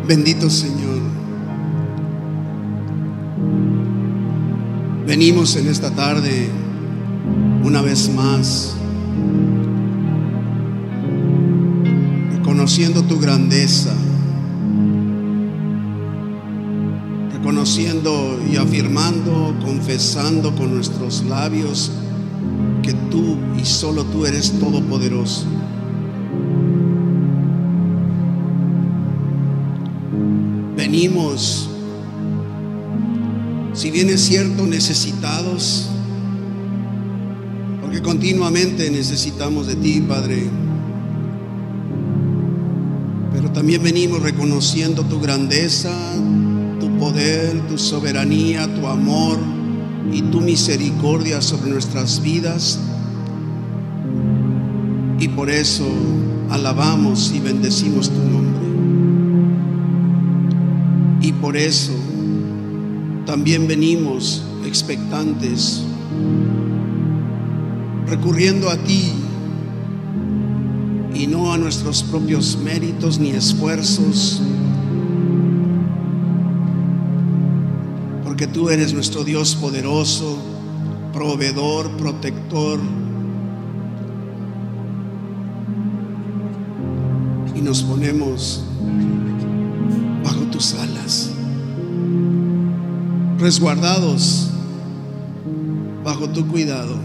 Bendito Señor. Venimos en esta tarde una vez más, reconociendo tu grandeza, reconociendo y afirmando, confesando con nuestros labios que tú y solo tú eres todopoderoso. Venimos, si bien es cierto, necesitados, porque continuamente necesitamos de ti, Padre, pero también venimos reconociendo tu grandeza, tu poder, tu soberanía, tu amor y tu misericordia sobre nuestras vidas, y por eso alabamos y bendecimos tu nombre. Y por eso también venimos expectantes, recurriendo a ti y no a nuestros propios méritos ni esfuerzos, porque tú eres nuestro Dios poderoso, proveedor, protector, y nos ponemos bajo tus alas, resguardados bajo tu cuidado,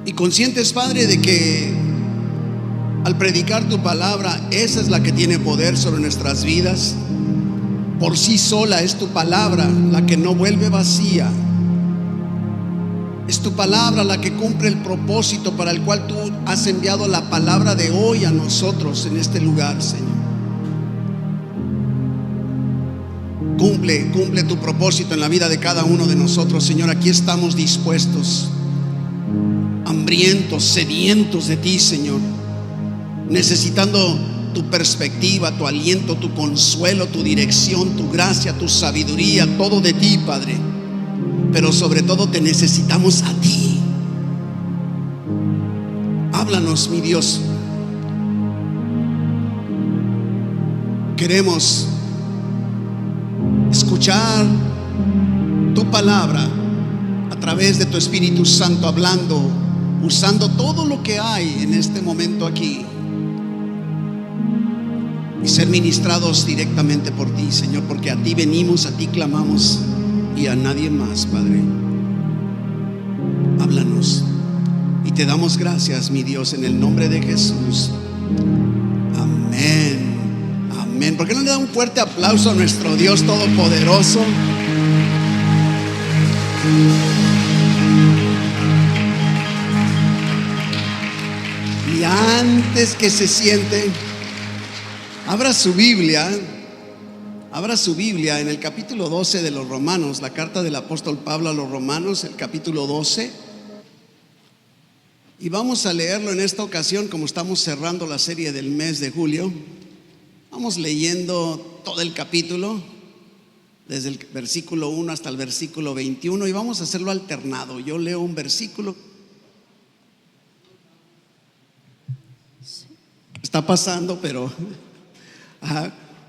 y conscientes, Padre, de que al predicar tu palabra, esa es la que tiene poder sobre nuestras vidas. Por sí sola es tu palabra la que no vuelve vacía. Es tu palabra la que cumple el propósito para el cual tú has enviado la palabra de hoy a nosotros en este lugar, Señor. Cumple tu propósito en la vida de cada uno de nosotros, Señor. Aquí estamos dispuestos, hambrientos, sedientos de ti, Señor, necesitando tu perspectiva, tu aliento, tu consuelo, tu dirección, tu gracia, tu sabiduría, todo de ti, Padre. Pero sobre todo te necesitamos a ti. Háblanos, mi Dios. Queremos escuchar tu palabra a través de tu Espíritu Santo, hablando, usando todo lo que hay en este momento aquí, y ser ministrados directamente por ti, Señor, porque a ti venimos, a ti clamamos y a nadie más, Padre. Háblanos y te damos gracias, mi Dios, en el nombre de Jesús. Amén. Amén. ¿Por qué no le da un fuerte aplauso a nuestro Dios todopoderoso? Y antes que se siente, abra su Biblia en el capítulo 12 de los Romanos, la carta del apóstol Pablo a los Romanos, el capítulo 12. Y vamos a leerlo en esta ocasión, como estamos cerrando la serie del mes de julio. Vamos leyendo todo el capítulo, desde el versículo 1 hasta el versículo 21, y vamos a hacerlo alternado. Yo leo un versículo. Está pasando, pero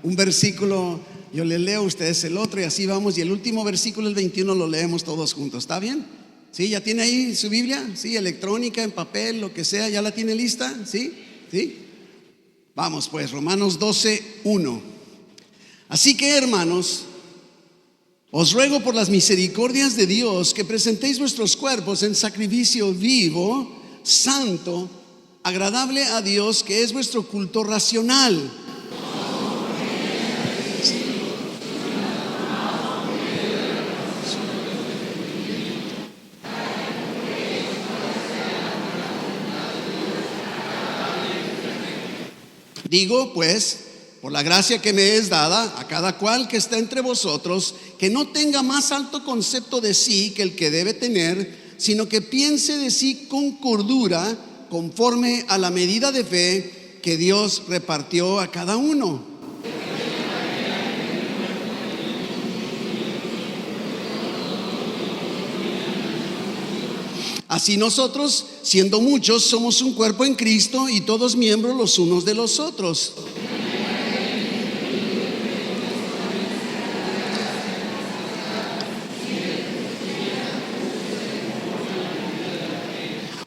un versículo yo le leo, ustedes el otro, y así vamos. Y el último versículo, el 21, lo leemos todos juntos. ¿Está bien? ¿Sí? ¿Ya tiene ahí su Biblia? ¿Sí? Electrónica, en papel, lo que sea. ¿Ya la tiene lista? ¿Sí? ¿Sí? Vamos pues, Romanos 12, 1. Así que, hermanos, os ruego por las misericordias de Dios que presentéis vuestros cuerpos en sacrificio vivo, santo, agradable a Dios, que es vuestro culto racional. Digo pues, por la gracia que me es dada, a cada cual que está entre vosotros, que no tenga más alto concepto de sí que el que debe tener, sino que piense de sí con cordura, conforme a la medida de fe que Dios repartió a cada uno. Así nosotros, siendo muchos, somos un cuerpo en Cristo y todos miembros los unos de los otros.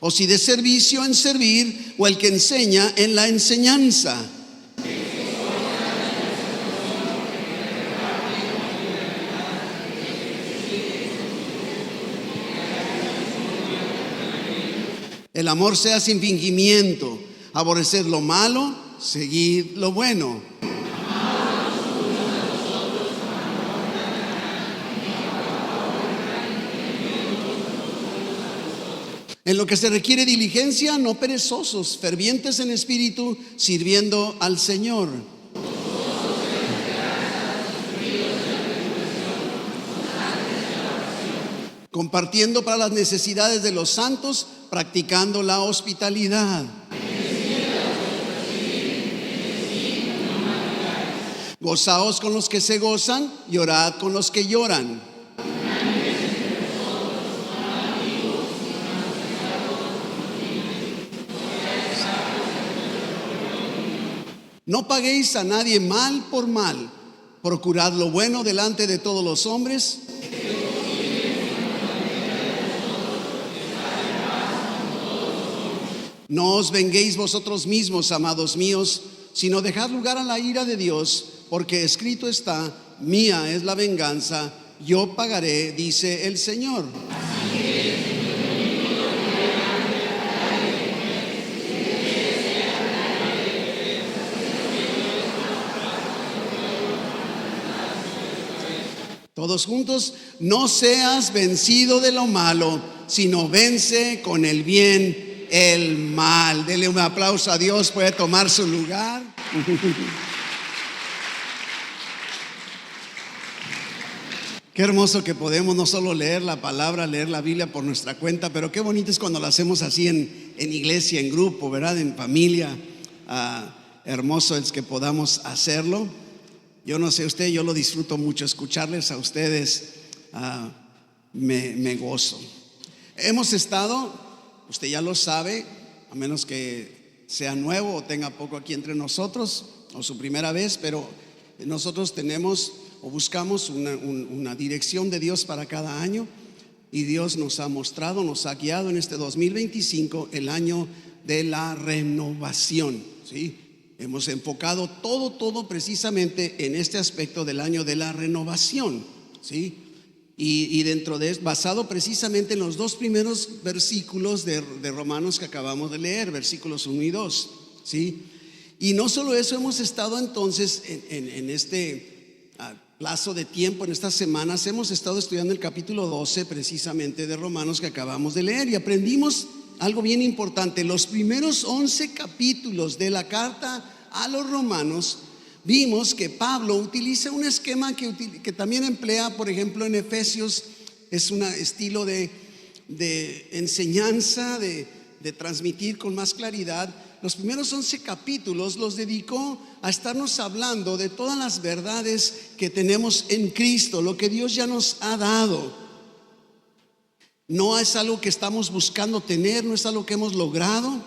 o si de servicio en servir, o el que enseña en la enseñanza. El amor sea sin fingimiento, aborreced lo malo, seguid lo bueno. En lo que se requiere diligencia, no perezosos, fervientes en espíritu, sirviendo al Señor. Compartiendo para las necesidades de los santos, practicando la hospitalidad. Gozaos con los que se gozan, llorad con los que lloran. No paguéis a nadie mal por mal, procurad lo bueno delante de todos los hombres. No os venguéis vosotros mismos, amados míos, sino dejad lugar a la ira de Dios, porque escrito está: mía es la venganza, yo pagaré, dice el Señor. Todos juntos: no seas vencido de lo malo, sino vence con el bien el mal. Dele un aplauso a Dios, puede tomar su lugar. Qué hermoso que podemos no solo leer la palabra, leer la Biblia por nuestra cuenta, pero qué bonito es cuando lo hacemos así en iglesia, en grupo, ¿verdad? En familia. Hermoso es que podamos hacerlo. Yo no sé usted, yo lo disfruto mucho, escucharles a ustedes. Me gozo. Hemos estado, usted ya lo sabe, a menos que sea nuevo o tenga poco aquí entre nosotros, o su primera vez, pero nosotros tenemos o buscamos una dirección de Dios para cada año, y Dios nos ha mostrado, nos ha guiado en este 2025, el año de la renovación, ¿sí? Hemos enfocado todo precisamente en este aspecto del año de la renovación, ¿sí? Y dentro de eso, basado precisamente en los dos primeros versículos de Romanos que acabamos de leer, versículos 1 y 2, ¿sí? Y no solo eso, hemos estado entonces en este plazo de tiempo, en estas semanas, hemos estado estudiando el capítulo 12 precisamente de Romanos que acabamos de leer, y aprendimos algo bien importante. Los primeros 11 capítulos de la carta a los romanos, vimos que Pablo utiliza un esquema que también emplea, por ejemplo, en Efesios. Es un estilo de enseñanza, de transmitir con más claridad. Los primeros 11 capítulos los dedicó a estarnos hablando de todas las verdades que tenemos en Cristo, lo que Dios ya nos ha dado. No es algo que estamos buscando tener, no es algo que hemos logrado,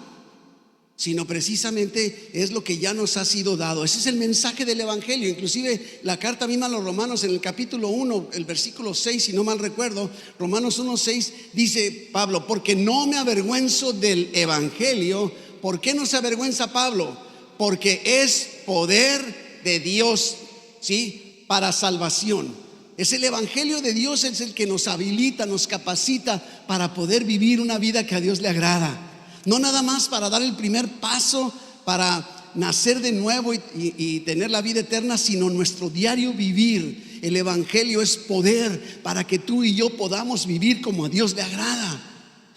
sino precisamente es lo que ya nos ha sido dado. Ese es el mensaje del Evangelio. Inclusive la carta misma a los romanos, en el capítulo 1, el versículo 6, si no mal recuerdo, Romanos 1:6, dice Pablo: porque no me avergüenzo del Evangelio. ¿Por qué no se avergüenza Pablo? Porque es poder de Dios, ¿sí? Para salvación. Es el Evangelio de Dios, es el que nos habilita, nos capacita para poder vivir una vida que a Dios le agrada. No nada más para dar el primer paso, para nacer de nuevo y tener la vida eterna, sino nuestro diario vivir. El Evangelio es poder para que tú y yo podamos vivir como a Dios le agrada.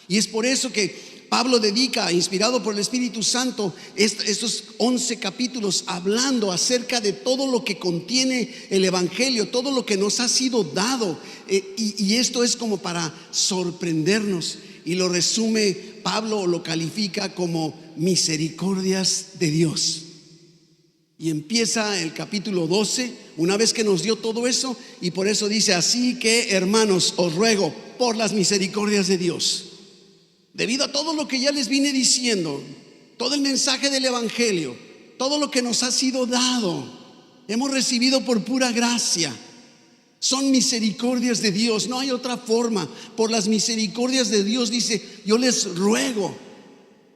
Y es por eso que Pablo dedica, inspirado por el Espíritu Santo, estos 11 capítulos hablando acerca de todo lo que contiene el Evangelio, todo lo que nos ha sido dado. Y esto es como para sorprendernos. Y lo resume Pablo, o lo califica como misericordias de Dios. Y empieza el capítulo 12, una vez que nos dio todo eso, y por eso dice: así que, hermanos, os ruego por las misericordias de Dios. Debido a todo lo que ya les vine diciendo, todo el mensaje del Evangelio, todo lo que nos ha sido dado, hemos recibido por pura gracia. Son misericordias de Dios, no hay otra forma. Por las misericordias de Dios dice, yo les ruego.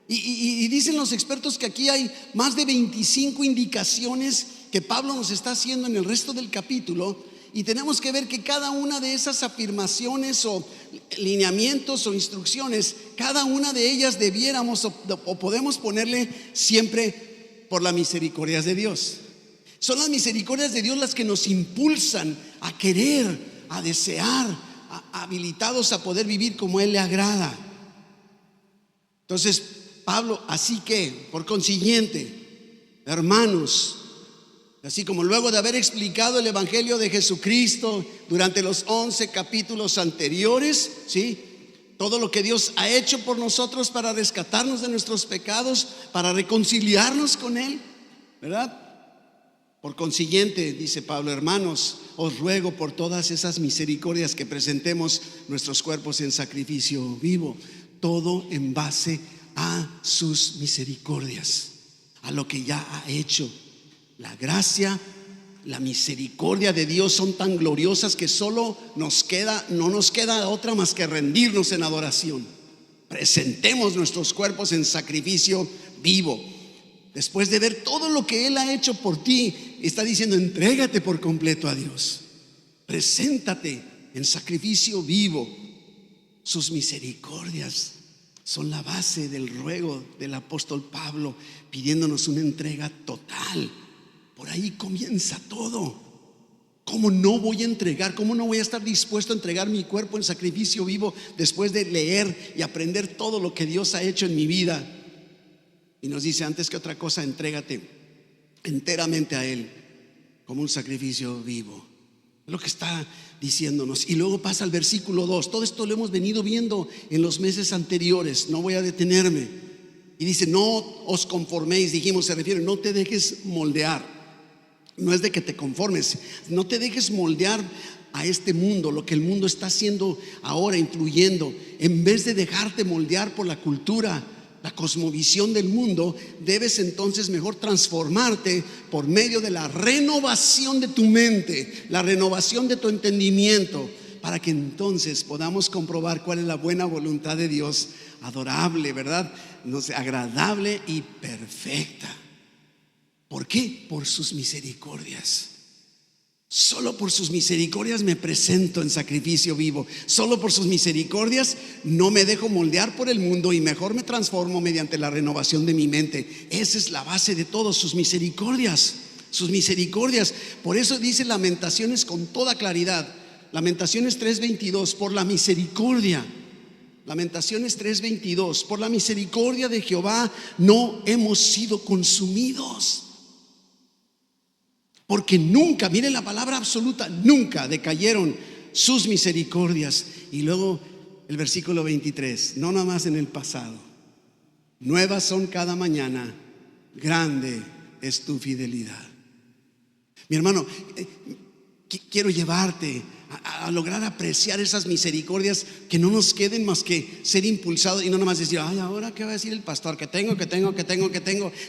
Y dicen los expertos que aquí hay más de 25 indicaciones que Pablo nos está haciendo en el resto del capítulo, y tenemos que ver que cada una de esas afirmaciones o lineamientos o instrucciones, cada una de ellas debiéramos o podemos ponerle siempre por las misericordias de Dios. Son las misericordias de Dios las que nos impulsan a querer, a desear, habilitados a poder vivir como Él le agrada. Entonces Pablo, así que por consiguiente, hermanos, así como luego de haber explicado el evangelio de Jesucristo durante los 11 capítulos anteriores, ¿sí?, todo lo que Dios ha hecho por nosotros para rescatarnos de nuestros pecados, para reconciliarnos con Él, ¿verdad? Por consiguiente, dice Pablo, hermanos, os ruego por todas esas misericordias que presentemos nuestros cuerpos en sacrificio vivo, todo en base a sus misericordias, a lo que ya ha hecho. La gracia, la misericordia de Dios son tan gloriosas que solo no nos queda otra más que rendirnos en adoración. Presentemos nuestros cuerpos en sacrificio vivo. Después de ver todo lo que Él ha hecho por ti, está diciendo, entrégate por completo a Dios. Preséntate en sacrificio vivo. Sus misericordias son la base del ruego del apóstol Pablo, pidiéndonos una entrega total. Por ahí comienza todo. ¿Cómo no voy a entregar? ¿Cómo no voy a estar dispuesto a entregar mi cuerpo en sacrificio vivo después de leer y aprender todo lo que Dios ha hecho en mi vida? Y nos dice, antes que otra cosa, entrégate enteramente a Él como un sacrificio vivo. Es lo que está diciéndonos. Y luego pasa al versículo 2. Todo esto lo hemos venido viendo en los meses anteriores, no voy a detenerme. Y dice, no os conforméis, dijimos, se refiere, no te dejes moldear. No es de que te conformes, no te dejes moldear a este mundo, lo que el mundo está haciendo ahora, influyendo. En vez de dejarte moldear por la cultura, la cosmovisión del mundo, debes entonces mejor transformarte por medio de la renovación de tu mente, la renovación de tu entendimiento, para que entonces podamos comprobar cuál es la buena voluntad de Dios, adorable, ¿verdad? No sé, agradable y perfecta. ¿Por qué? Por sus misericordias. Solo por sus misericordias me presento en sacrificio vivo. Solo por sus misericordias no me dejo moldear por el mundo y mejor me transformo mediante la renovación de mi mente. Esa es la base de todo, sus misericordias. Sus misericordias. Por eso dice Lamentaciones con toda claridad. Lamentaciones 3:22, por la misericordia. Lamentaciones 3:22, por la misericordia de Jehová no hemos sido consumidos. Porque nunca, miren la palabra absoluta, nunca decayeron sus misericordias. Y luego el versículo 23, no nada más en el pasado. Nuevas son cada mañana, grande es tu fidelidad. Mi hermano, quiero llevarte a lograr apreciar esas misericordias, que no nos queden más que ser impulsados y no nomás decir, ay, ahora qué va a decir el pastor, que tengo.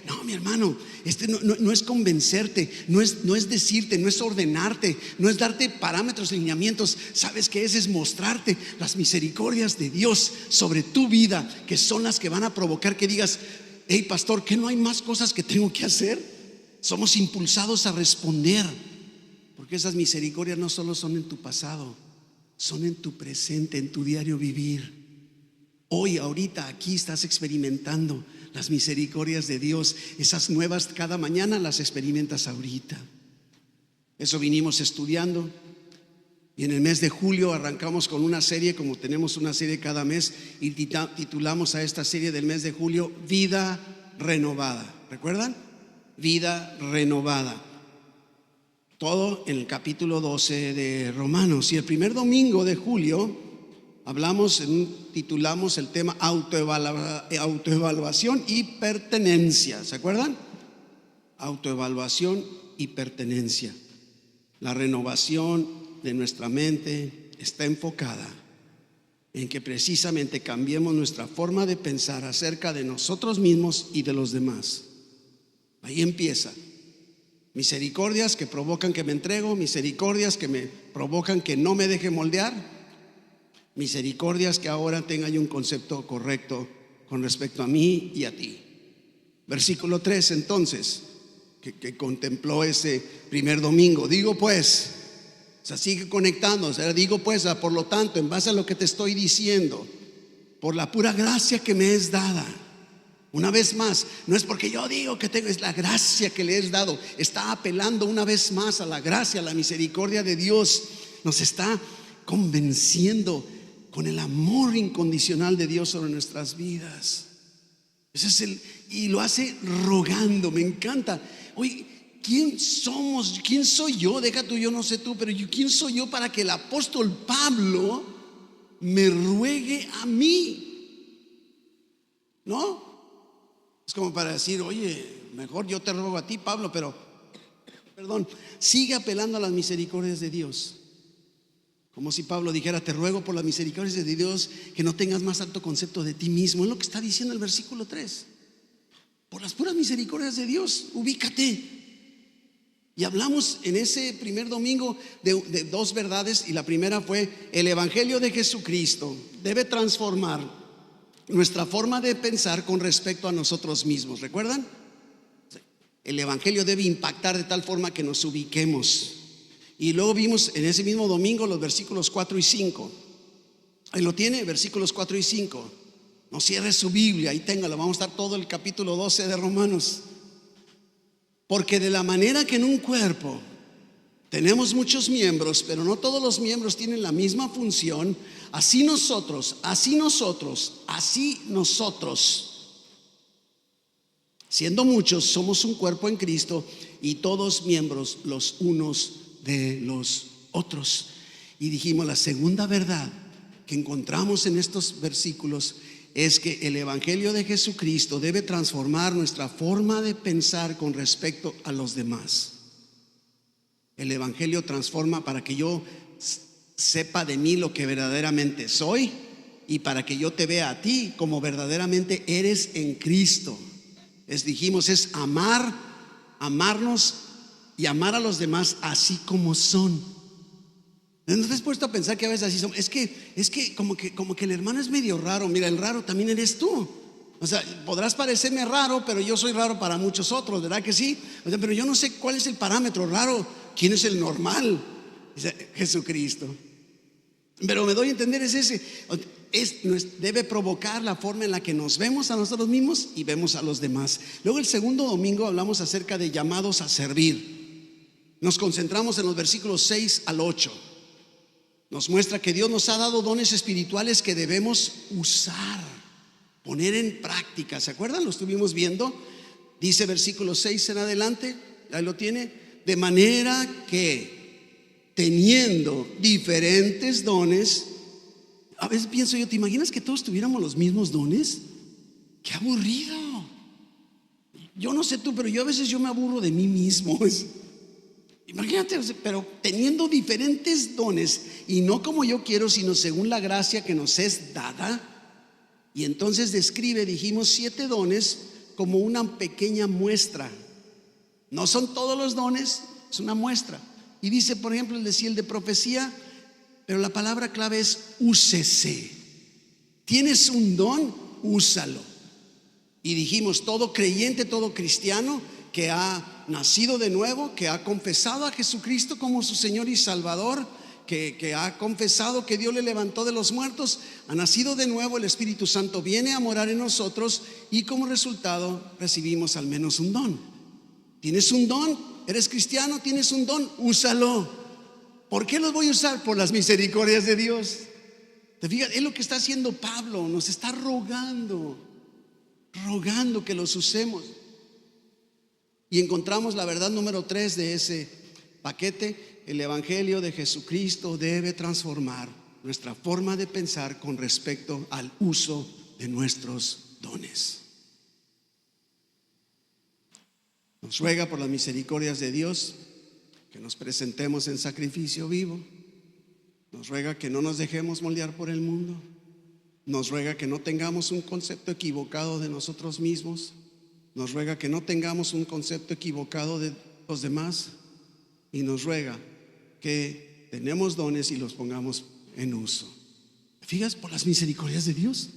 No, mi hermano, no es convencerte, no es decirte, no es ordenarte, no es darte parámetros, lineamientos. ¿Sabes qué es mostrarte las misericordias de Dios sobre tu vida, que son las que van a provocar que digas, hey pastor, ¿que no hay más cosas que tengo que hacer? Somos impulsados a responder. Porque esas misericordias no solo son en tu pasado, son en tu presente, en tu diario vivir. Hoy, ahorita, aquí estás experimentando las misericordias de Dios. Esas nuevas cada mañana las experimentas ahorita. Eso vinimos estudiando. Y en el mes de julio arrancamos con una serie, como tenemos una serie cada mes, y titulamos a esta serie del mes de julio, Vida Renovada. ¿Recuerdan? Vida Renovada. Todo en el capítulo 12 de Romanos. Y el primer domingo de julio titulamos el tema autoevaluación y pertenencia. ¿Se acuerdan? Autoevaluación y pertenencia. La renovación de nuestra mente está enfocada en que precisamente cambiemos nuestra forma de pensar acerca de nosotros mismos y de los demás. Ahí empieza. Misericordias que provocan que me entrego, misericordias que me provocan que no me deje moldear. Misericordias que ahora tenga yo un concepto correcto con respecto a mí y a ti. Versículo 3 entonces, que contempló ese primer domingo. Digo pues, o sea, sigue conectando, o sea, digo pues, por lo tanto, en base a lo que te estoy diciendo, por la pura gracia que me es dada. Una vez más, no es porque yo digo que tengo, es la gracia que le es dado. Está apelando una vez más a la gracia, a la misericordia de Dios. Nos está convenciendo con el amor incondicional de Dios sobre nuestras vidas. Ese es y lo hace rogando. Me encanta. Oye, ¿quién somos? ¿Quién soy yo? Deja tú, yo no sé tú, pero ¿quién soy yo para que el apóstol Pablo me ruegue a mí? ¿No? Es como para decir, oye, mejor yo te ruego a ti, Pablo, pero, perdón, sigue apelando a las misericordias de Dios. Como si Pablo dijera, te ruego por las misericordias de Dios que no tengas más alto concepto de ti mismo. Es lo que está diciendo el versículo 3. Por las puras misericordias de Dios, ubícate. Y hablamos en ese primer domingo de dos verdades, y la primera fue: el evangelio de Jesucristo debe transformar nuestra forma de pensar con respecto a nosotros mismos. ¿Recuerdan? El evangelio debe impactar de tal forma que nos ubiquemos. Y luego vimos en ese mismo domingo los versículos 4 y 5. Ahí lo tiene, versículos 4 y 5. No cierre su Biblia, ahí téngalo. Vamos a estar todo el capítulo 12 de Romanos. Porque de la manera que en un cuerpo tenemos muchos miembros, pero no todos los miembros tienen la misma función, así nosotros, siendo muchos, somos un cuerpo en Cristo y todos miembros los unos de los otros. Y dijimos, la segunda verdad que encontramos en estos versículos es que el evangelio de Jesucristo debe transformar nuestra forma de pensar con respecto a los demás. El evangelio transforma para que yo sepa de mí lo que verdaderamente soy, y para que yo te vea a ti como verdaderamente eres en Cristo. Dijimos, es amarnos y amar a los demás así como son. ¿No te has puesto a pensar que a veces así son? Es que como que el hermano es medio raro. Mira, el raro también eres tú. O sea, podrás parecerme raro, pero yo soy raro para muchos otros, ¿verdad que sí? O sea, pero yo no sé cuál es el parámetro raro. ¿Quién es el normal? Jesucristo. Pero me doy a entender, es ese. Debe provocar la forma en la que nos vemos a nosotros mismos y vemos a los demás. Luego el segundo domingo hablamos acerca de llamados a servir. Nos concentramos en los versículos 6 al 8. Nos muestra que Dios nos ha dado dones espirituales que debemos usar, poner en práctica. ¿Se acuerdan? Lo estuvimos viendo. Dice versículo 6 en adelante, ahí lo tiene. De manera que, teniendo diferentes dones, a veces pienso yo, ¿te imaginas que todos tuviéramos los mismos dones? ¡Qué aburrido! Yo no sé tú, pero yo a veces me aburro de mí mismo. Imagínate, pero teniendo diferentes dones, y no como yo quiero, sino según la gracia que nos es dada. Y entonces describe, dijimos, 7 dones como una pequeña muestra. No son todos los dones, es una muestra. Y dice, por ejemplo, el de profecía, pero la palabra clave es úsese. Tienes un don, úsalo. Y dijimos, todo creyente, todo cristiano que ha nacido de nuevo, que ha confesado a Jesucristo como su Señor y Salvador, que ha confesado que Dios le levantó de los muertos, ha nacido de nuevo, el Espíritu Santo viene a morar en nosotros, y como resultado recibimos al menos un don. Tienes un don, eres cristiano, tienes un don, úsalo. ¿Por qué los voy a usar? Por las misericordias de Dios. ¿Te fijas? Es lo que está haciendo Pablo, nos está rogando que los usemos. Y encontramos la verdad número 3 de ese paquete: el evangelio de Jesucristo debe transformar nuestra forma de pensar con respecto al uso de nuestros dones. Nos ruega por las misericordias de Dios que nos presentemos en sacrificio vivo. Nos ruega que no nos dejemos moldear por el mundo. Nos ruega que no tengamos un concepto equivocado de nosotros mismos. Nos ruega que no tengamos un concepto equivocado de los demás. Y nos ruega que tenemos dones y los pongamos en uso. ¿Fijas? Por las misericordias de Dios.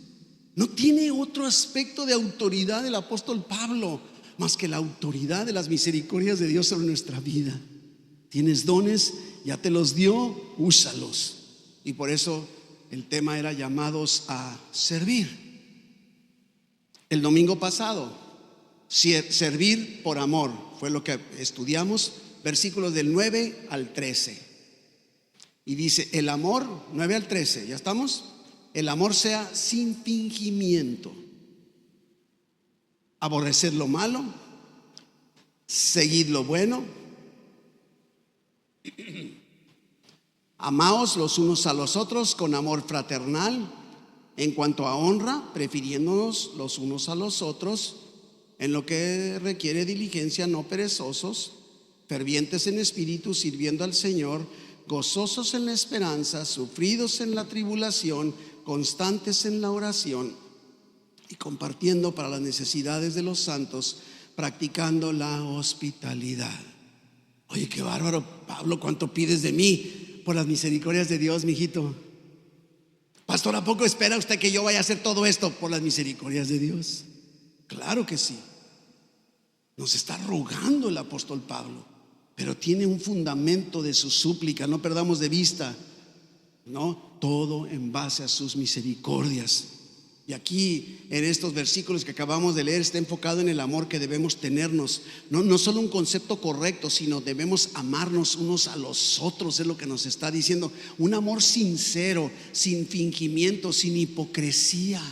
No tiene otro aspecto de autoridad el apóstol Pablo más que la autoridad de las misericordias de Dios sobre nuestra vida. Tienes dones, ya te los dio, úsalos. Y por eso el tema era llamados a servir. El domingo pasado, servir por amor, fue lo que estudiamos, versículos del 9 al 13. Y dice, el amor, 9 al 13, ¿ya estamos? El amor sea sin fingimiento. Aborreced lo malo, seguid lo bueno, amaos los unos a los otros con amor fraternal, en cuanto a honra, prefiriéndonos los unos a los otros, en lo que requiere diligencia, no perezosos, fervientes en espíritu, sirviendo al Señor, gozosos en la esperanza, sufridos en la tribulación, constantes en la oración y compartiendo para las necesidades de los santos, practicando la hospitalidad. Oye, qué bárbaro, Pablo, ¿cuánto pides de mí? Por las misericordias de Dios, mijito. Pastor, ¿a poco espera usted que yo vaya a hacer todo esto? Por las misericordias de Dios. Claro que sí. Nos está rogando el apóstol Pablo, pero tiene un fundamento de su súplica. No perdamos de vista, ¿no? Todo en base a sus misericordias. Y aquí en estos versículos que acabamos de leer está enfocado en el amor que debemos tenernos. No solo un concepto correcto, sino debemos amarnos unos a los otros. Es lo que nos está diciendo. Un amor sincero, sin fingimiento, sin hipocresía.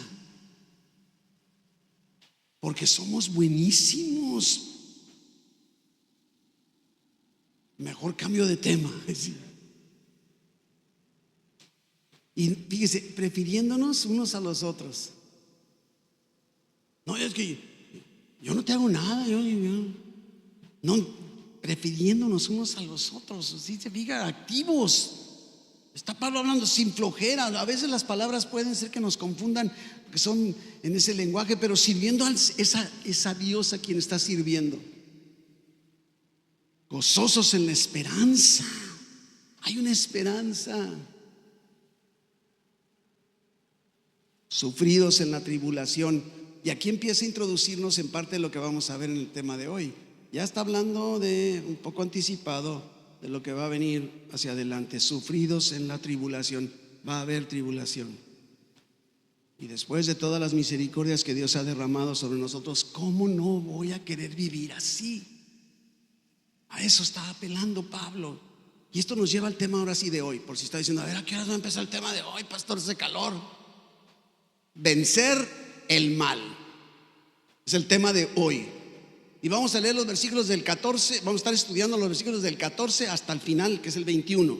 Porque somos buenísimos. Mejor cambio de tema. Y fíjese, prefiriéndonos unos a los otros. No, es que yo no te hago nada, no, prefiriéndonos unos a los otros. ¿Sí se fija? Activos. Está Pablo hablando sin flojera. A veces las palabras pueden ser que nos confundan, que son en ese lenguaje, pero sirviendo a esa Dios a quien está sirviendo. Gozosos en la esperanza. Hay una esperanza. Sufridos en la tribulación. Y aquí empieza a introducirnos en parte de lo que vamos a ver en el tema de hoy. Ya está hablando de un poco anticipado de lo que va a venir hacia adelante. Sufridos en la tribulación. Va a haber tribulación. Y después de todas las misericordias que Dios ha derramado sobre nosotros, ¿cómo no voy a querer vivir así? A eso está apelando Pablo. Y esto nos lleva al tema ahora sí de hoy. Por si está diciendo, a ver, ¿a qué hora va a empezar el tema de hoy, pastor? Hace calor. Vencer el mal es el tema de hoy. Y vamos a leer los versículos del 14. Vamos a estar estudiando los versículos del 14 hasta el final, que es el 21.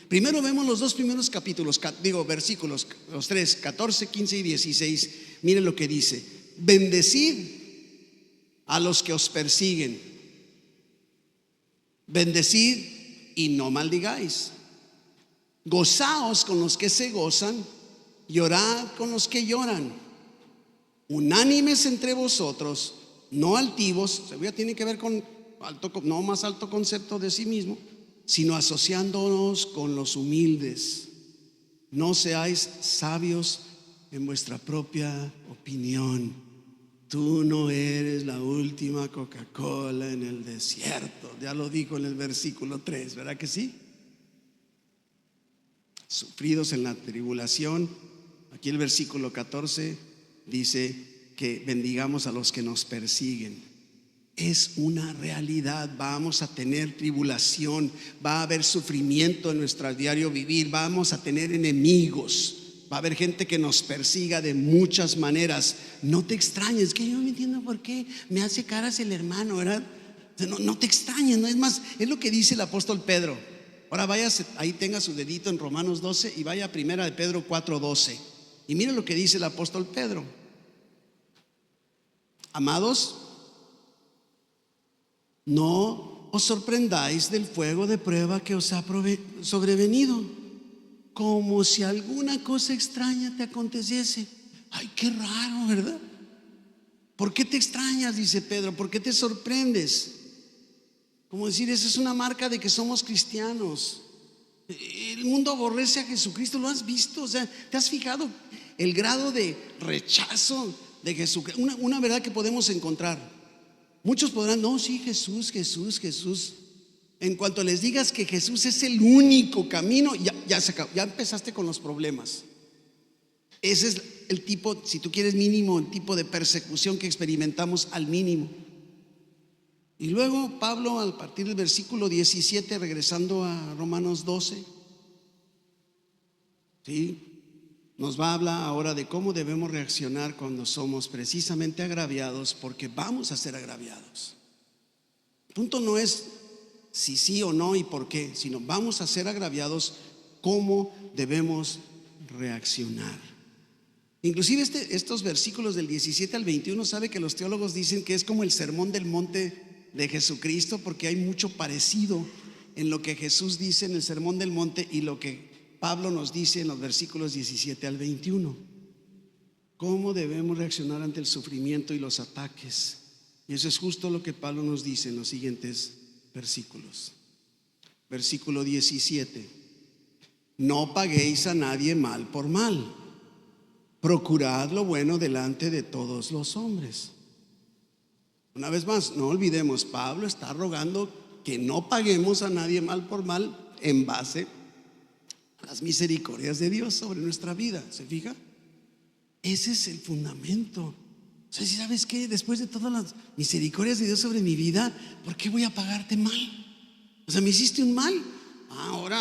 Primero vemos los dos primeros capítulos, versículos, los tres, 14, 15 y 16. Miren lo que dice: bendecid a los que os persiguen, bendecid y no maldigáis, gozaos con los que se gozan, llorad con los que lloran, unánimes entre vosotros, no altivos. Tiene que ver con no más alto concepto de sí mismo, sino asociándonos con los humildes. No seáis sabios en vuestra propia opinión. Tú no eres la última Coca-Cola en el desierto. Ya lo dijo en el versículo 3, ¿verdad que sí? Sufridos en la tribulación. Aquí el versículo 14 dice que bendigamos a los que nos persiguen. Es una realidad. Vamos a tener tribulación, va a haber sufrimiento en nuestro diario vivir, vamos a tener enemigos, va a haber gente que nos persiga de muchas maneras. No te extrañes, que yo no entiendo por qué me hace caras el hermano, ¿verdad? No te extrañes, no es más, es lo que dice el apóstol Pedro. Ahora vaya, ahí tenga su dedito en Romanos 12 y vaya a primera de Pedro 4:12. Y mire lo que dice el apóstol Pedro. Amados, no os sorprendáis del fuego de prueba que os ha sobrevenido, como si alguna cosa extraña te aconteciese. Ay, qué raro, ¿verdad? ¿Por qué te extrañas? Dice Pedro. ¿Por qué te sorprendes? Como decir, esa es una marca de que somos cristianos. El mundo aborrece a Jesucristo, ¿lo has visto? O sea, ¿te has fijado el grado de rechazo de Jesucristo? Una verdad que podemos encontrar. Muchos podrán, no, sí, Jesús, Jesús, Jesús. En cuanto les digas que Jesús es el único camino, ya se acabó, ya empezaste con los problemas. Ese es el tipo, si tú quieres mínimo, el tipo de persecución que experimentamos al mínimo. Y luego Pablo, a partir del versículo 17, regresando a Romanos 12, ¿sí?, nos va a hablar ahora de cómo debemos reaccionar cuando somos precisamente agraviados, porque vamos a ser agraviados. El punto no es si sí o no y por qué, sino vamos a ser agraviados, cómo debemos reaccionar. Inclusive estos versículos del 17 al 21, sabe que los teólogos dicen que es como el sermón del monte de Jesucristo, porque hay mucho parecido en lo que Jesús dice en el sermón del monte y lo que Pablo nos dice en los versículos 17 al 21. ¿Cómo debemos reaccionar ante el sufrimiento y los ataques? Y eso es justo lo que Pablo nos dice en los siguientes versículos. Versículo 17: no paguéis a nadie mal por mal, procurad lo bueno delante de todos los hombres. Una vez más, no olvidemos, Pablo está rogando que no paguemos a nadie mal por mal en base a las misericordias de Dios sobre nuestra vida. ¿Se fija? Ese es el fundamento. O sea, si sabes que después de todas las misericordias de Dios sobre mi vida, ¿por qué voy a pagarte mal? O sea, me hiciste un mal. Ahora,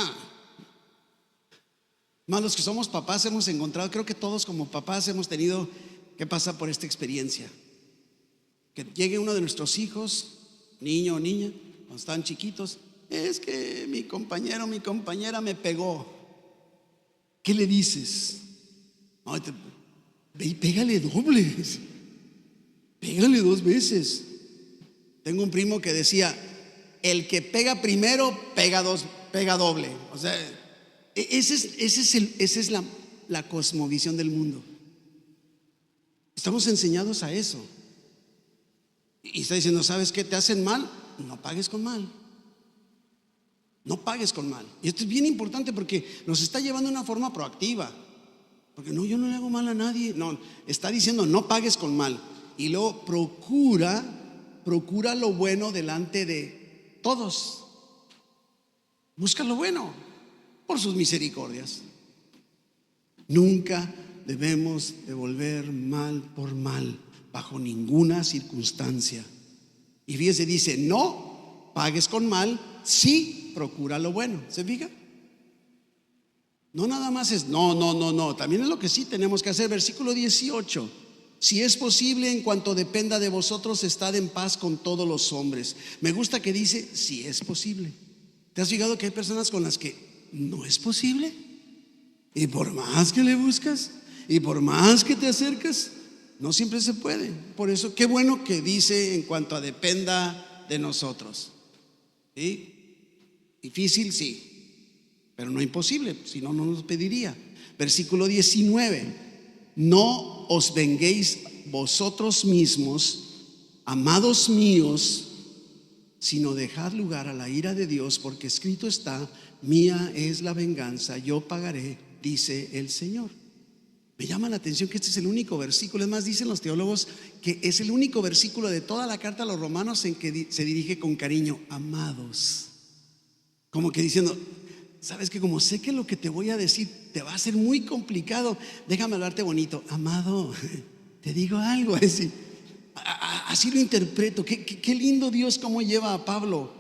más los que somos papás hemos encontrado, creo que todos como papás hemos tenido que pasar por esta experiencia. Que llegue uno de nuestros hijos, niño o niña, cuando están chiquitos, es que mi compañero o mi compañera me pegó. ¿Qué le dices? No, pégale doble, pégale 2 veces. Tengo un primo que decía, el que pega primero, pega doble. O sea, esa es la cosmovisión del mundo. Estamos enseñados a eso. Y está diciendo, ¿sabes qué? ¿Te hacen mal? No pagues con mal. No pagues con mal. Y esto es bien importante porque nos está llevando a una forma proactiva. Porque no, yo no le hago mal a nadie. No, está diciendo no pagues con mal. Y luego procura lo bueno delante de todos. Busca lo bueno por sus misericordias. Nunca debemos devolver mal por mal, bajo ninguna circunstancia. Y fíjese, dice, no pagues con mal, sí procura lo bueno. ¿Se fija? No nada más es no, también es lo que sí tenemos que hacer. Versículo 18: si es posible, en cuanto dependa de vosotros, estad en paz con todos los hombres. Me gusta que dice, si es posible. ¿Te has fijado que hay personas con las que no es posible? Y por más que le buscas y por más que te acercas, no siempre se puede. Por eso, qué bueno que dice en cuanto a dependa de nosotros. ¿Sí? Difícil, sí, pero no imposible, si no, no nos pediría. Versículo 19: no os venguéis vosotros mismos, amados míos, sino dejad lugar a la ira de Dios, porque escrito está, mía es la venganza, yo pagaré, dice el Señor. Me llama la atención que este es el único versículo, es más, dicen los teólogos que es el único versículo de toda la carta a los romanos en que se dirige con cariño, amados. Como que diciendo, sabes que como sé que lo que te voy a decir te va a ser muy complicado, déjame hablarte bonito. Amado, te digo algo, así lo interpreto. Qué lindo Dios cómo lleva a Pablo.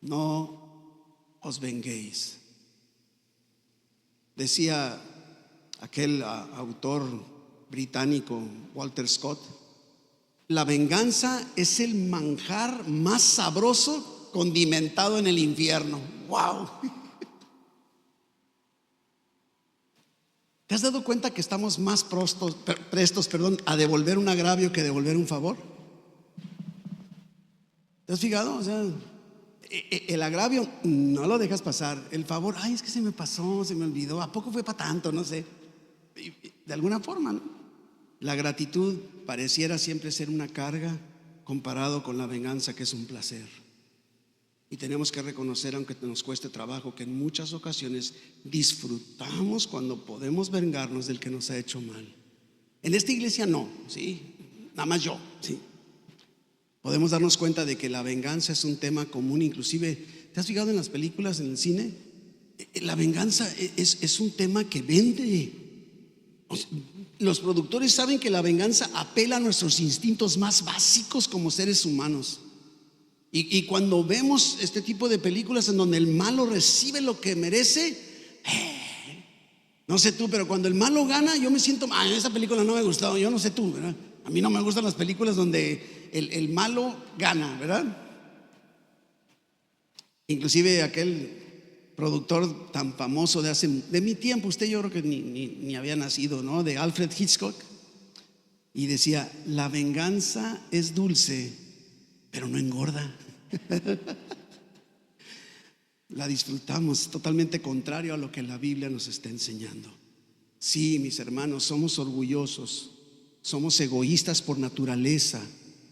No os venguéis. Decía aquel autor británico Walter Scott, la venganza es el manjar más sabroso condimentado en el infierno. ¡Wow! ¿Te has dado cuenta que estamos más prestos a devolver un agravio que devolver un favor? ¿Te has fijado? O sea, el agravio no lo dejas pasar. El favor, ay, es que se me pasó, se me olvidó. ¿A poco fue para tanto? No sé. De alguna forma, ¿no? La gratitud pareciera siempre ser una carga comparado con la venganza, que es un placer. Y tenemos que reconocer, aunque nos cueste trabajo, que en muchas ocasiones disfrutamos cuando podemos vengarnos del que nos ha hecho mal. En esta iglesia no, ¿sí? Nada más yo, ¿sí? Podemos darnos cuenta de que la venganza es un tema común. Inclusive, ¿te has fijado en las películas, en el cine? La venganza es un tema que vende. Los productores saben que la venganza apela a nuestros instintos más básicos como seres humanos. Y cuando vemos este tipo de películas en donde el malo recibe lo que merece, no sé tú, pero cuando el malo gana, yo me siento, esa película no me ha gustado. Yo no sé tú, ¿verdad? A mí no me gustan las películas donde el malo gana, ¿verdad? Inclusive aquel productor tan famoso de mi tiempo, usted yo creo que ni había nacido, ¿no? De Alfred Hitchcock. Y decía: la venganza es dulce, pero no engorda. La disfrutamos, totalmente contrario a lo que la Biblia nos está enseñando. Sí, mis hermanos, somos orgullosos, somos egoístas por naturaleza,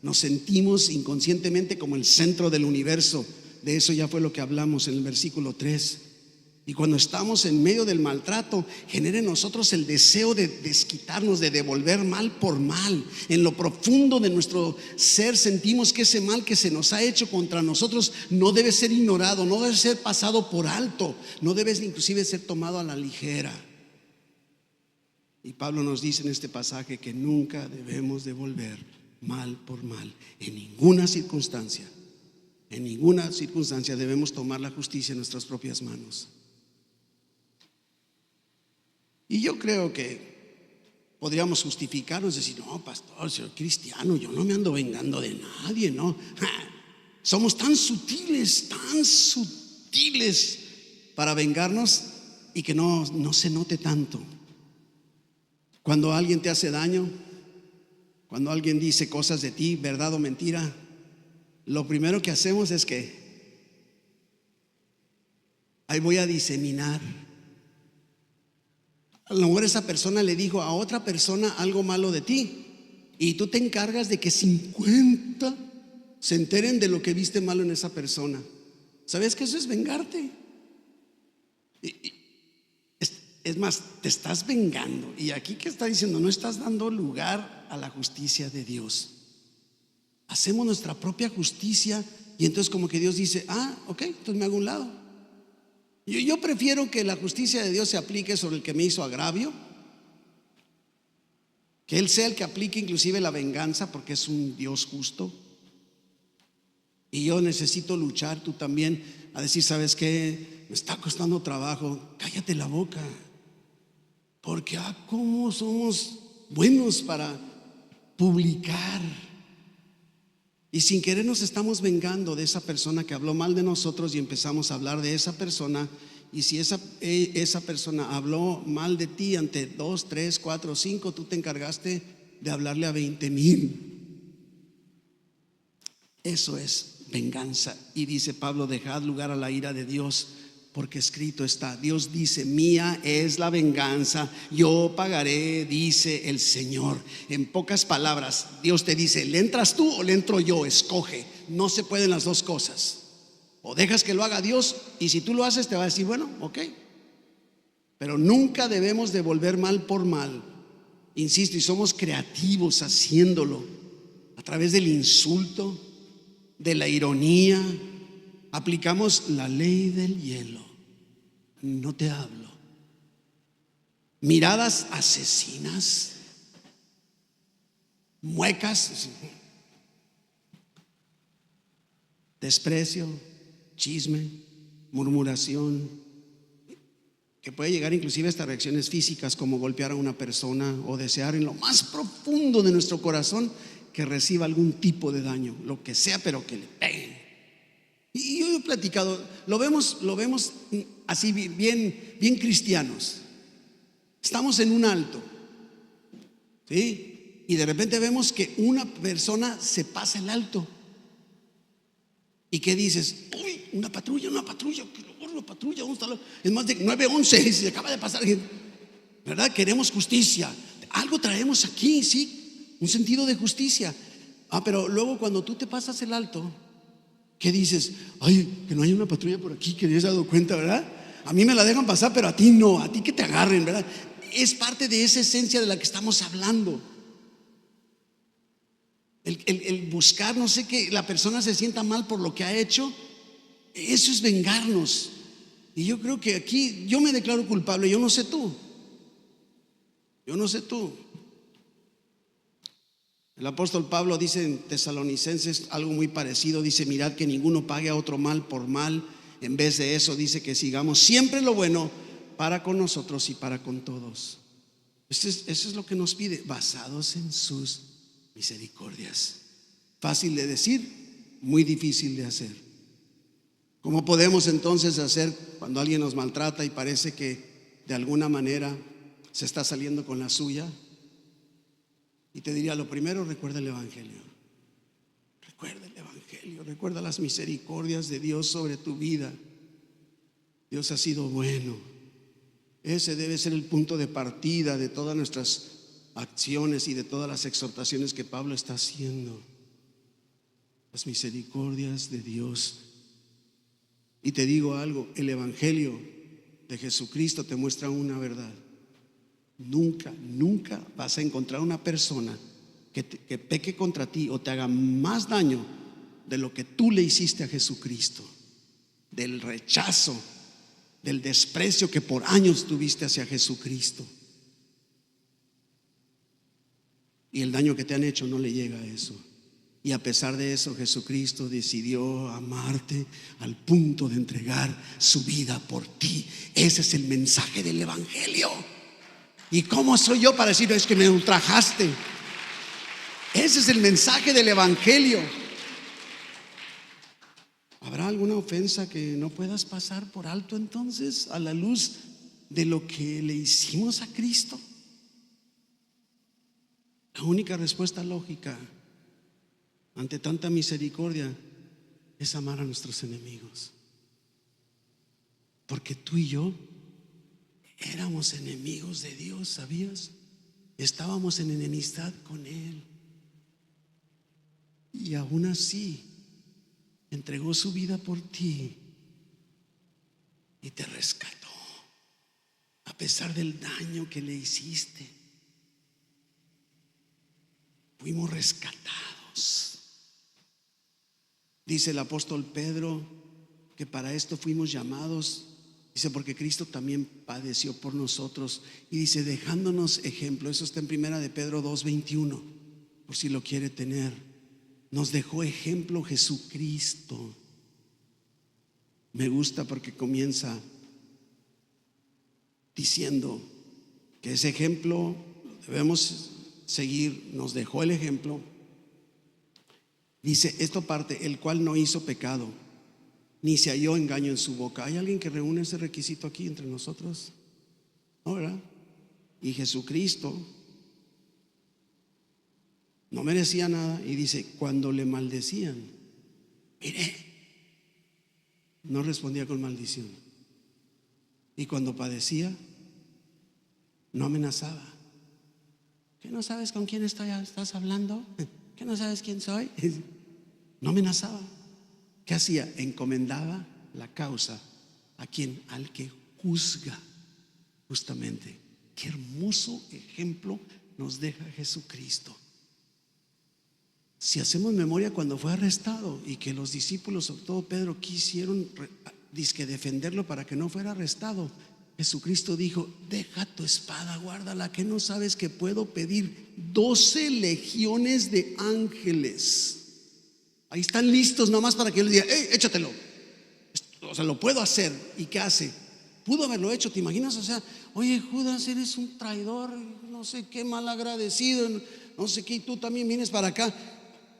nos sentimos inconscientemente como el centro del universo. De eso ya fue lo que hablamos en el versículo 3. Y cuando estamos en medio del maltrato, genera en nosotros el deseo de desquitarnos, de devolver mal por mal. En lo profundo de nuestro ser sentimos que ese mal que se nos ha hecho contra nosotros no debe ser ignorado, no debe ser pasado por alto, no debe inclusive ser tomado a la ligera. Y Pablo nos dice en este pasaje que nunca debemos devolver mal por mal, en ninguna circunstancia. En ninguna circunstancia debemos tomar la justicia en nuestras propias manos. Y yo creo que podríamos justificarnos, decir: no, pastor, soy cristiano, yo no me ando vengando de nadie, ¿no? Somos tan sutiles para vengarnos y que no se note tanto. Cuando alguien te hace daño, cuando alguien dice cosas de ti, verdad o mentira, lo primero que hacemos es que ahí voy a diseminar. A lo mejor esa persona le dijo a otra persona algo malo de ti y tú te encargas de que 50 se enteren de lo que viste malo en esa persona. ¿Sabes que eso es vengarte? Es más, te estás vengando. Y aquí que está diciendo, no estás dando lugar a la justicia de Dios. Hacemos nuestra propia justicia y entonces como que Dios dice: ok, entonces me hago a un lado. Yo prefiero que la justicia de Dios se aplique sobre el que me hizo agravio, que Él sea el que aplique inclusive la venganza, porque es un Dios justo. Y yo necesito luchar, tú también, a decir: ¿sabes qué? Me está costando trabajo. Cállate la boca, porque cómo somos buenos para publicar. Y sin querer nos estamos vengando de esa persona que habló mal de nosotros y empezamos a hablar de esa persona. Y si esa persona habló mal de ti ante 2, 3, 4, 5, tú te encargaste de hablarle a 20,000. Eso es venganza. Y dice Pablo: dejad lugar a la ira de Dios, porque escrito está. Dios dice: mía es la venganza, yo pagaré, dice el Señor. En pocas palabras, Dios te dice: ¿le entras tú o le entro yo? Escoge. No se pueden las dos cosas. O dejas que lo haga Dios, y si tú lo haces te va a decir: bueno, ok. Pero nunca debemos devolver mal por mal. Insisto, y somos creativos haciéndolo a través del insulto, de la ironía. Aplicamos la ley del hielo: no te hablo. Miradas asesinas, muecas, desprecio, chisme, murmuración, que puede llegar inclusive hasta reacciones físicas, como golpear a una persona o desear en lo más profundo de nuestro corazón que reciba algún tipo de daño, lo que sea, pero que le peguen. Y yo he platicado, lo vemos así bien cristianos. Estamos en un alto, ¿sí? Y de repente vemos que una persona se pasa el alto. ¿Y qué dices? Uy, una patrulla, una patrulla, es más de 911 y se acaba de pasar, ¿verdad? Queremos justicia. Algo traemos aquí, sí, un sentido de justicia. Pero luego cuando tú te pasas el alto, ¿Qué dices? Ay, que no hay una patrulla por aquí, que te has dado cuenta, ¿verdad? A mí me la dejan pasar, pero a ti no, a ti que te agarren, ¿verdad? Es parte de esa esencia de la que estamos hablando. El buscar, no sé, que la persona se sienta mal por lo que ha hecho, eso es vengarnos. Y yo creo que aquí yo me declaro culpable, yo no sé tú. Yo no sé tú. El apóstol Pablo dice en Tesalonicenses algo muy parecido. Dice: mirad que ninguno pague a otro mal por mal. En vez de eso dice que sigamos siempre lo bueno para con nosotros y para con todos. Eso es lo que nos pide, basados en sus misericordias. Fácil de decir, muy difícil de hacer. ¿Cómo podemos entonces hacer cuando alguien nos maltrata y parece que de alguna manera se está saliendo con la suya? Y te diría, lo primero, recuerda el Evangelio. Recuerda el Evangelio, recuerda las misericordias de Dios sobre tu vida. Dios ha sido bueno. Ese debe ser el punto de partida de todas nuestras acciones y de todas las exhortaciones que Pablo está haciendo. Las misericordias de Dios. Y te digo algo, el Evangelio de Jesucristo te muestra una verdad. Nunca vas a encontrar una persona que peque contra ti o te haga más daño de lo que tú le hiciste a Jesucristo, del rechazo, del desprecio que por años tuviste hacia Jesucristo. Y el daño que te han hecho no le llega a eso. Y a pesar de eso, Jesucristo decidió amarte al punto de entregar su vida por ti. Ese es el mensaje del Evangelio. ¿Y cómo soy yo para decir: es que me ultrajaste? Ese es el mensaje del Evangelio. ¿Habrá alguna ofensa que no puedas pasar por alto entonces a la luz de lo que le hicimos a Cristo? La única respuesta lógica ante tanta misericordia es amar a nuestros enemigos. Porque tú y yo éramos enemigos de Dios, ¿sabías? Estábamos en enemistad con Él. Y aún así entregó su vida por ti y te rescató, a pesar del daño que le hiciste. Fuimos rescatados. Dice el apóstol Pedro que para esto fuimos llamados. Dice: porque Cristo también padeció por nosotros. Y dice: dejándonos ejemplo. Eso está en primera de Pedro 2:21, por si lo quiere tener. Nos dejó ejemplo Jesucristo. Me gusta porque comienza diciendo que ese ejemplo debemos seguir. Nos dejó el ejemplo. Dice, esto parte: el cual no hizo pecado, ni se halló engaño en su boca. ¿Hay alguien que reúne ese requisito aquí entre nosotros? ¿No, verdad? Y Jesucristo no merecía nada. Y dice: cuando le maldecían, mire, no respondía con maldición. Y cuando padecía, no amenazaba. ¿Qué no sabes con quién estás hablando? ¿Qué no sabes quién soy? No amenazaba. ¿Qué hacía? Encomendaba la causa a quien, al que juzga justamente. Qué hermoso ejemplo nos deja Jesucristo. Si hacemos memoria cuando fue arrestado y que los discípulos, sobre todo Pedro, quisieron dizque defenderlo para que no fuera arrestado, Jesucristo dijo: deja tu espada, guárdala, que no sabes que puedo pedir 12 legiones de ángeles. Ahí están listos nomás para que yo les diga: hey, échatelo. O sea, lo puedo hacer. ¿Y qué hace? Pudo haberlo hecho, ¿te imaginas? O sea, oye, Judas, eres un traidor, no sé qué, mal agradecido, no sé qué, y tú también vienes para acá.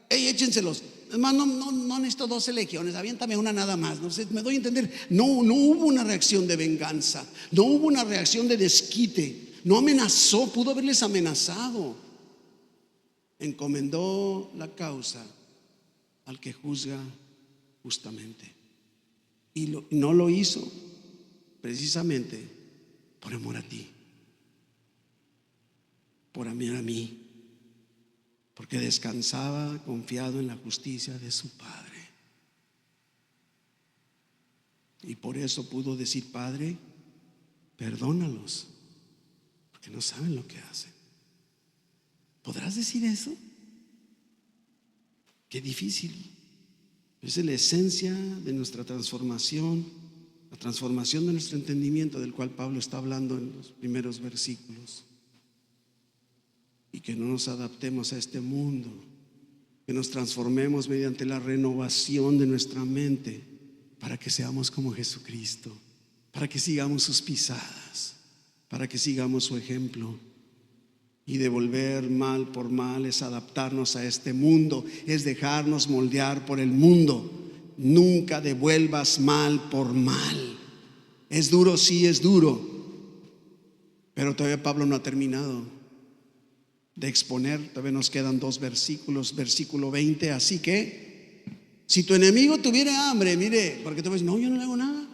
Hey, échenselos. Además, no necesito 12 legiones, aviéntame una nada más. No sé, me doy a entender. No hubo una reacción de venganza, no hubo una reacción de desquite, no amenazó. Pudo haberles amenazado. Encomendó la causa al que juzga justamente. Y no lo hizo precisamente por amor a ti, por amor a mí, porque descansaba confiado en la justicia de su Padre. Y por eso pudo decir: Padre, perdónalos, porque no saben lo que hacen. ¿Podrás decir eso? Qué difícil. Esa es la esencia de nuestra transformación, la transformación de nuestro entendimiento, del cual Pablo está hablando en los primeros versículos. Y que no nos adaptemos a este mundo, que nos transformemos mediante la renovación de nuestra mente, para que seamos como Jesucristo, para que sigamos sus pisadas, para que sigamos su ejemplo. Y devolver mal por mal es adaptarnos a este mundo, es dejarnos moldear por el mundo. Nunca devuelvas mal por mal. Es duro, sí es duro, pero todavía Pablo no ha terminado de exponer. Todavía nos quedan 2 versículos. Versículo 20: así que si tu enemigo tuviera hambre, mire, porque tú ves: no, yo no le hago nada.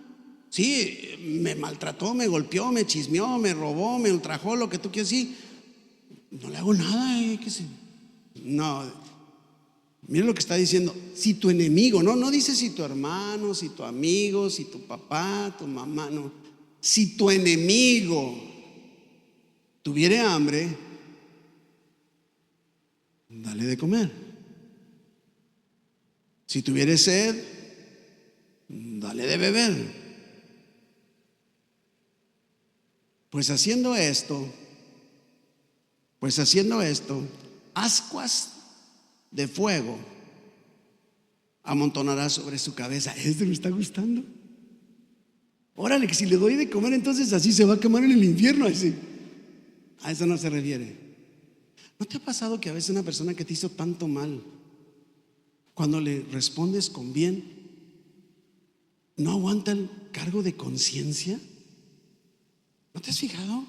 Sí, me maltrató, me golpeó, me chismeó, me robó, me ultrajó, lo que tú quieras. Sí, no le hago nada, ¿qué sé? No, mira lo que está diciendo: si tu enemigo, no dice si tu hermano, si tu amigo, si tu papá, tu mamá, no. Si tu enemigo tuviera hambre, dale de comer. Si tuviera sed, dale de beber. Pues haciendo esto, ascuas de fuego amontonará sobre su cabeza. ¿Este me está gustando? Órale, que si le doy de comer, entonces así se va a quemar en el infierno. Así. A eso no se refiere. ¿No te ha pasado que a veces una persona que te hizo tanto mal, cuando le respondes con bien, no aguanta el cargo de conciencia? ¿No te has fijado?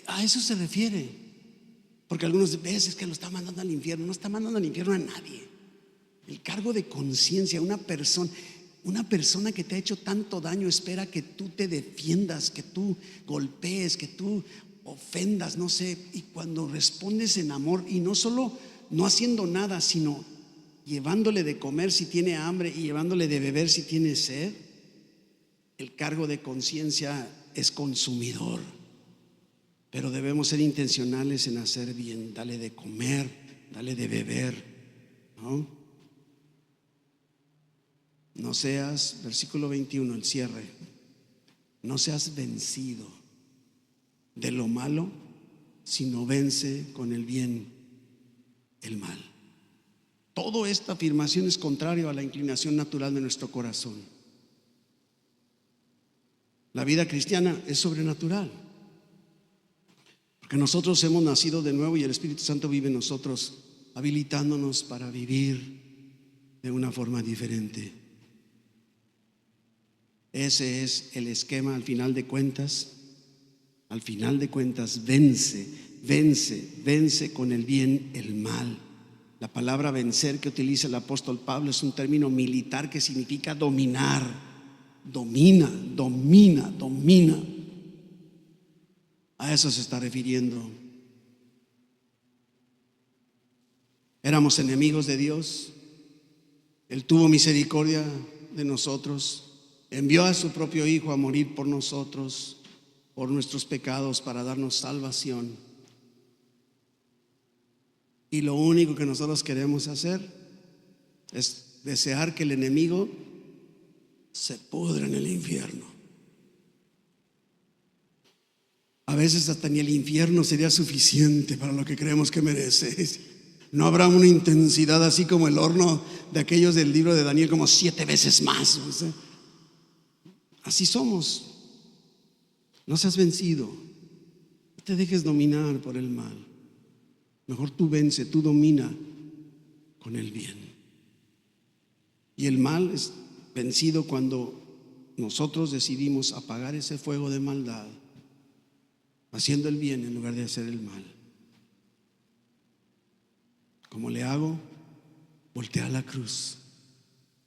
A eso se refiere. Porque algunos veces que lo está mandando al infierno. No está mandando al infierno a nadie. El cargo de conciencia. Una persona que te ha hecho tanto daño espera que tú te defiendas, que tú golpees, que tú ofendas, no sé. Y cuando respondes en amor, y no solo no haciendo nada, sino llevándole de comer si tiene hambre y llevándole de beber si tiene sed, el cargo de conciencia es consumidor. Pero debemos ser intencionales en hacer bien. Dale de comer, dale de beber, ¿no? No seas, versículo 21, el cierre: no seas vencido de lo malo, sino vence con el bien el mal. Toda esta afirmación es contrario a la inclinación natural de nuestro corazón. La vida cristiana es sobrenatural, porque nosotros hemos nacido de nuevo y el Espíritu Santo vive en nosotros, habilitándonos para vivir de una forma diferente. Ese es el esquema. Al final de cuentas, vence con el bien el mal. La palabra vencer que utiliza el apóstol Pablo es un término militar que significa dominar. Domina. A eso se está refiriendo. Éramos enemigos de Dios. Él tuvo misericordia de nosotros. Envió a su propio Hijo a morir por nosotros, por nuestros pecados, para darnos salvación. Y lo único que nosotros queremos hacer es desear que el enemigo se pudra en el infierno. A veces hasta ni el infierno sería suficiente para lo que creemos que merece. No habrá una intensidad así como el horno de aquellos del libro de Daniel, como 7 veces más. Así somos. No seas vencido. No te dejes dominar por el mal. Mejor tú vence, tú domina con el bien. Y el mal es vencido cuando nosotros decidimos apagar ese fuego de maldad, haciendo el bien en lugar de hacer el mal. ¿Cómo le hago? Voltea a la cruz.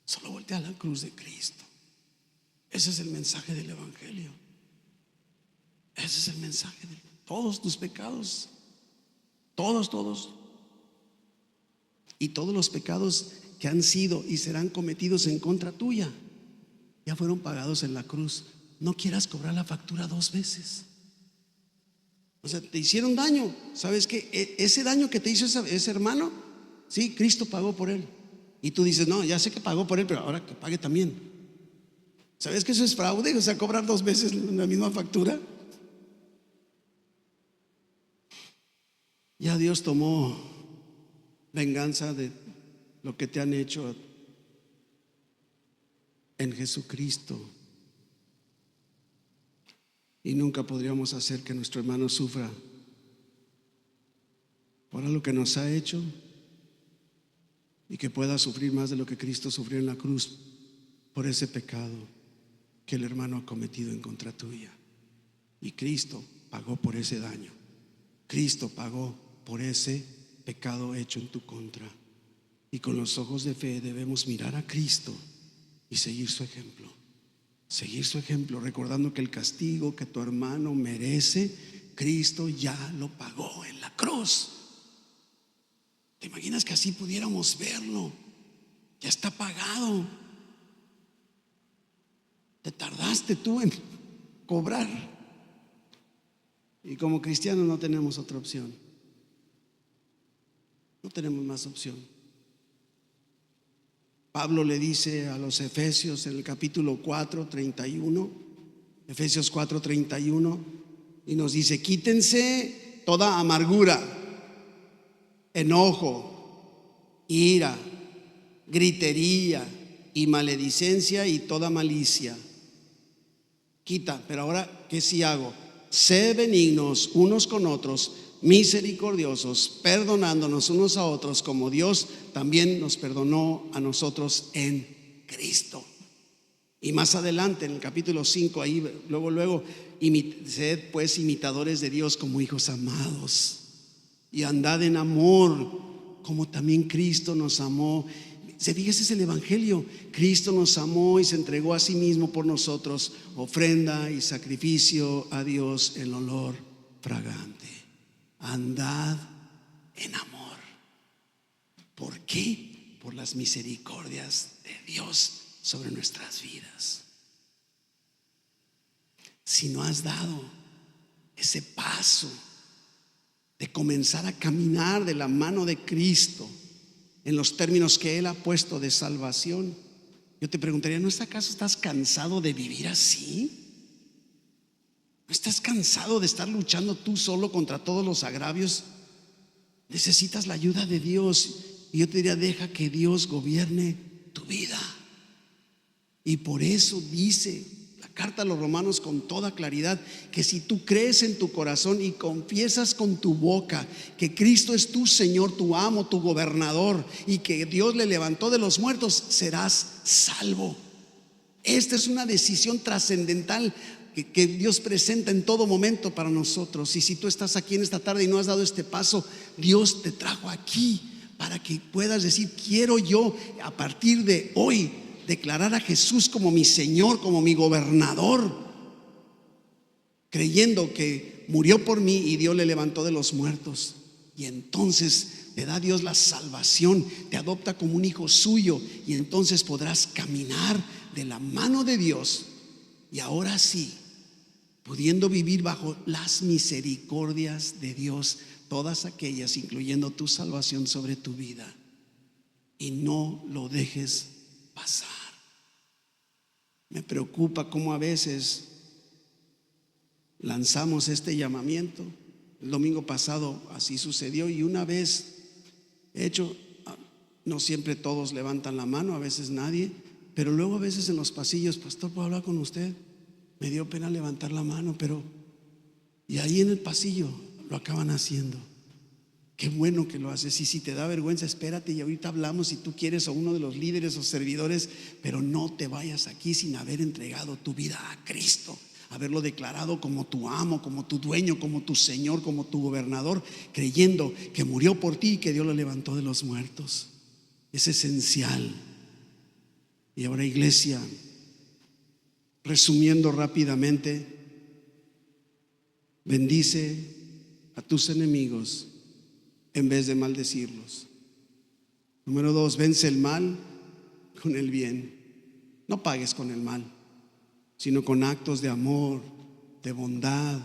Solo voltea a la cruz de Cristo. Ese es el mensaje del Evangelio. Ese es el mensaje de todos tus pecados. Todos. Y todos los pecados que han sido y serán cometidos en contra tuya. ya fueron pagados en la cruz. No quieras cobrar la factura 2 veces. O sea, te hicieron daño. ¿Sabes qué? Ese daño que te hizo ese hermano, sí, Cristo pagó por él. Y tú dices, no, ya sé que pagó por él, pero ahora que pague también. ¿Sabes que eso es fraude? O sea, cobrar 2 veces la misma factura. Ya Dios tomó venganza de lo que te han hecho en Jesucristo. Y nunca podríamos hacer que nuestro hermano sufra por lo que nos ha hecho, y que pueda sufrir más de lo que Cristo sufrió en la cruz por ese pecado que el hermano ha cometido en contra tuya. Y Cristo pagó por ese daño. Cristo pagó por ese pecado hecho en tu contra. Y con los ojos de fe debemos mirar a Cristo y seguir su ejemplo. Seguir su ejemplo, recordando que el castigo que tu hermano merece, Cristo ya lo pagó en la cruz. ¿Te imaginas que así pudiéramos verlo? Ya está pagado. Te tardaste tú en cobrar. Y como cristianos no tenemos otra opción. No tenemos más opción. Pablo le dice a los Efesios en el capítulo 4:31, Efesios 4:31, y nos dice: quítense toda amargura, enojo, ira, gritería y maledicencia y toda malicia. Quita, pero ahora, ¿qué sí hago? Sé benignos unos con otros, misericordiosos, perdonándonos unos a otros, como Dios también nos perdonó a nosotros en Cristo. Y más adelante en el capítulo 5, ahí luego sed pues imitadores de Dios como hijos amados, y andad en amor como también Cristo nos amó. Fíjese, es el evangelio. Cristo nos amó y se entregó a sí mismo por nosotros, ofrenda y sacrificio a Dios en olor fragante. Andad en amor. ¿Por qué? Por las misericordias de Dios sobre nuestras vidas. Si no has dado ese paso de comenzar a caminar de la mano de Cristo en los términos que Él ha puesto de salvación, yo te preguntaría, ¿no acaso estás cansado de vivir así? ¿No estás cansado de estar luchando tú solo contra todos los agravios? Necesitas la ayuda de Dios. Y yo te diría, deja que Dios gobierne tu vida. Y por eso dice la carta a los Romanos con toda claridad que si tú crees en tu corazón y confiesas con tu boca que Cristo es tu Señor, tu amo, tu gobernador, y que Dios le levantó de los muertos, serás salvo. Esta es una decisión trascendental que Dios presenta en todo momento para nosotros. Y si tú estás aquí en esta tarde y no has dado este paso, Dios te trajo aquí para que puedas decir: quiero yo a partir de hoy declarar a Jesús como mi Señor, como mi gobernador, creyendo que murió por mí y Dios le levantó de los muertos. Y entonces te da Dios la salvación, te adopta como un hijo suyo, y entonces podrás caminar de la mano de Dios. Y ahora sí, pudiendo vivir bajo las misericordias de Dios, todas aquellas, incluyendo tu salvación sobre tu vida. Y no lo dejes pasar. Me preocupa cómo a veces lanzamos este llamamiento. El domingo pasado así sucedió, y una vez hecho, no siempre todos levantan la mano, a veces nadie, pero luego a veces en los pasillos: pastor, ¿puedo hablar con usted? Me dio pena levantar la mano, pero y ahí en el pasillo lo acaban haciendo. Qué bueno que lo haces. Y si te da vergüenza, espérate y ahorita hablamos si tú quieres, o uno de los líderes o servidores, pero no te vayas aquí sin haber entregado tu vida a Cristo, haberlo declarado como tu amo, como tu dueño, como tu Señor, como tu gobernador, creyendo que murió por ti y que Dios lo levantó de los muertos. Es esencial. Y ahora, iglesia, resumiendo rápidamente: bendice a tus enemigos en vez de maldecirlos. Número 2, vence el mal con el bien. No pagues con el mal. sino con actos de amor, de bondad,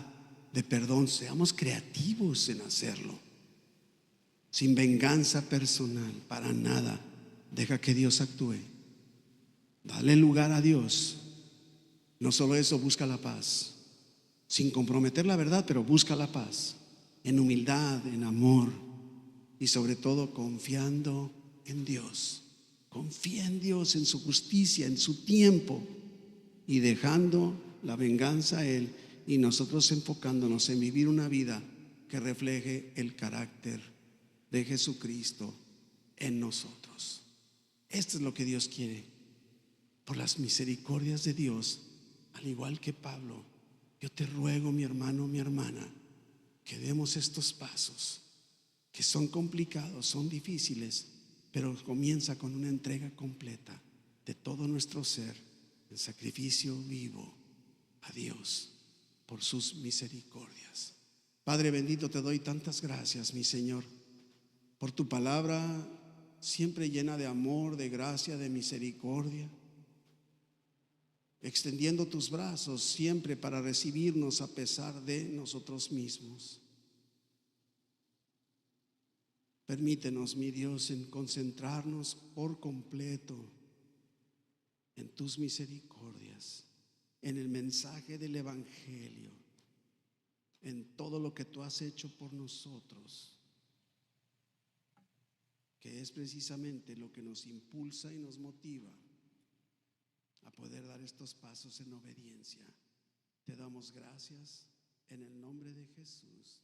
de perdón. Seamos creativos en hacerlo, sin venganza personal, para nada. Deja que Dios actúe. Dale lugar a Dios. No solo eso, busca la paz, sin comprometer la verdad, pero busca la paz, en humildad, en amor y sobre todo confiando en Dios. Confía en Dios, en su justicia, en su tiempo, y dejando la venganza a Él, y nosotros enfocándonos en vivir una vida que refleje el carácter de Jesucristo en nosotros. Esto es lo que Dios quiere. Por las misericordias de Dios, al igual que Pablo, yo te ruego, mi hermano, mi hermana, que demos estos pasos que son complicados, son difíciles, pero comienza con una entrega completa de todo nuestro ser en sacrificio vivo a Dios por sus misericordias. Padre bendito, te doy tantas gracias, mi Señor, por tu palabra siempre llena de amor, de gracia, de misericordia, extendiendo tus brazos siempre para recibirnos a pesar de nosotros mismos. Permítenos, mi Dios, en concentrarnos por completo en tus misericordias, en el mensaje del Evangelio, en todo lo que tú has hecho por nosotros, que es precisamente lo que nos impulsa y nos motiva a poder dar estos pasos en obediencia. Te damos gracias en el nombre de Jesús.